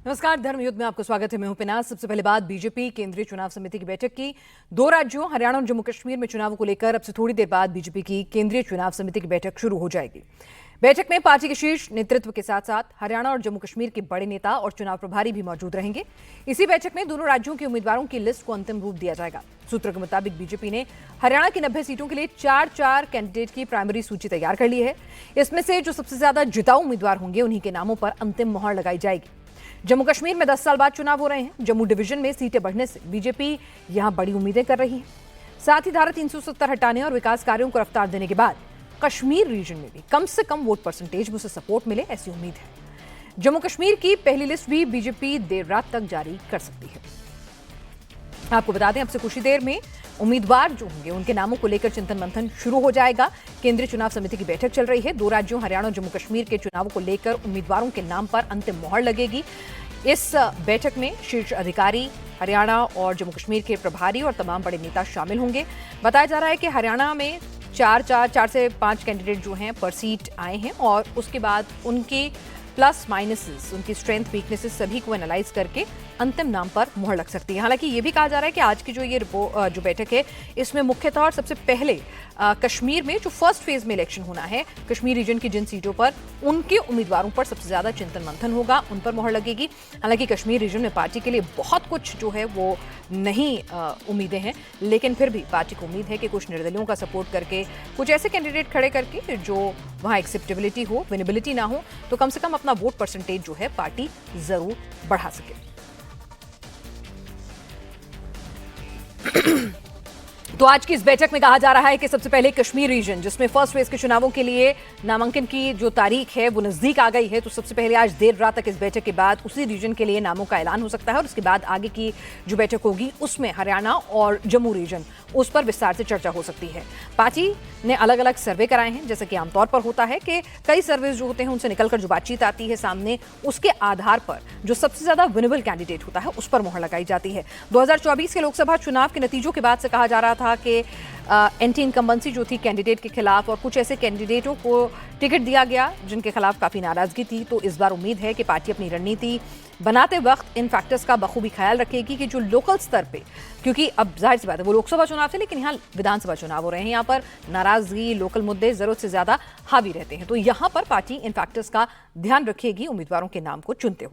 नमस्कार, धर्मयुद्ध में आपका स्वागत है। मैं हूं पिनाज। सबसे पहले बात बीजेपी केंद्रीय चुनाव समिति की बैठक की। दो राज्यों हरियाणा और जम्मू कश्मीर में चुनाव को लेकर अब से थोड़ी देर बाद बीजेपी की केंद्रीय चुनाव समिति की बैठक शुरू हो जाएगी। बैठक में पार्टी के शीर्ष नेतृत्व के साथ साथ हरियाणा और जम्मू कश्मीर के बड़े नेता और चुनाव प्रभारी भी मौजूद रहेंगे। इसी बैठक में दोनों राज्यों के उम्मीदवारों की लिस्ट को अंतिम रूप दिया जाएगा। सूत्रों के मुताबिक बीजेपी ने हरियाणा की 90 सीटों के लिए 4 कैंडिडेट की प्राइमरी सूची तैयार कर ली है। इसमें से जो सबसे ज्यादा जिताऊ उम्मीदवार होंगे उन्हीं के नामों पर अंतिम मोहर लगाई जाएगी। जम्मू कश्मीर में 10 साल बाद चुनाव हो रहे हैं। जम्मू डिवीजन में सीटें बढ़ने से बीजेपी यहां बड़ी उम्मीदें कर रही है। साथ ही धारा 370 हटाने और विकास कार्यों को रफ्तार देने के बाद कश्मीर रीजन में भी कम से कम वोट परसेंटेज में उसे सपोर्ट मिले, ऐसी उम्मीद है। जम्मू कश्मीर की पहली लिस्ट भी बीजेपी देर रात तक जारी कर सकती है। आपको बता दें, अब से कुछ ही देर में उम्मीदवार जो होंगे उनके नामों को लेकर चिंतन मंथन शुरू हो जाएगा। केंद्रीय चुनाव समिति की बैठक चल रही है। दो राज्यों हरियाणा और जम्मू कश्मीर के चुनावों को लेकर उम्मीदवारों के नाम पर अंतिम मोहर लगेगी। इस बैठक में शीर्ष अधिकारी, हरियाणा और जम्मू कश्मीर के प्रभारी और तमाम बड़े नेता शामिल होंगे। बताया जा रहा है कि हरियाणा में 4 से 5 कैंडिडेट जो हैं पर सीट आए हैं और उसके बाद उनके प्लस माइनसेस, उनकी स्ट्रेंथ वीकनेसेस सभी को एनालाइज करके अंतिम नाम पर मुहर लग सकती है। हालांकि ये भी कहा जा रहा है कि आज की जो बैठक है इसमें मुख्य तौर सबसे पहले कश्मीर में जो फर्स्ट फेज में इलेक्शन होना है, कश्मीर रीजन की जिन सीटों पर उनके उम्मीदवारों पर सबसे ज्यादा चिंतन मंथन होगा, उन पर मुहर लगेगी। हालांकि कश्मीर रीजन में पार्टी के लिए बहुत कुछ जो है वो नहीं उम्मीदें हैं, लेकिन फिर भी पार्टी को उम्मीद है कि कुछ निर्दलियों का सपोर्ट करके, कुछ ऐसे कैंडिडेट खड़े करके जो वहां एक्सेप्टेबिलिटी हो, विनेबिलिटी ना हो, तो कम से कम अपना वोट परसेंटेज जो है पार्टी जरूर बढ़ा सके। तो आज की इस बैठक में कहा जा रहा है कि सबसे पहले कश्मीर रीजन, जिसमें फर्स्ट फेज के चुनावों के लिए नामांकन की जो तारीख है वो नजदीक आ गई है, तो सबसे पहले आज देर रात तक इस बैठक के बाद उसी रीजन के लिए नामों का ऐलान हो सकता है और उसके बाद आगे की जो बैठक होगी उसमें हरियाणा और जम्मू रीजन, उस पर विस्तार से चर्चा हो सकती है। पार्टी ने अलग अलग सर्वे कराए हैं, जैसे कि आमतौर पर होता है कि कई सर्वे जो होते हैं उनसे निकलकर जो बातचीत आती है सामने, उसके आधार पर जो सबसे ज्यादा विनेबल कैंडिडेट होता है उस पर मुहर लगाई जाती है। 2024 के लोकसभा चुनाव के नतीजों के बाद से कहा जा रहा था कि एंटी इनकम्बेंसी जो थी कैंडिडेट के खिलाफ और कुछ ऐसे कैंडिडेटों को टिकट दिया गया जिनके खिलाफ काफी नाराजगी थी। तो इस बार उम्मीद है कि पार्टी अपनी रणनीति बनाते वक्त इन फैक्टर्स का बखूबी ख्याल रखेगी कि जो लोकल स्तर पे, क्योंकि अब जाहिर सी बात है वो लोकसभा चुनाव थे लेकिन यहाँ विधानसभा चुनाव हो रहे हैं, यहाँ पर नाराजगी, लोकल मुद्दे जरूरत से ज्यादा हावी रहते हैं, तो यहाँ पर पार्टी इन फैक्टर्स का ध्यान रखेगी उम्मीदवारों के नाम को चुनते हुए।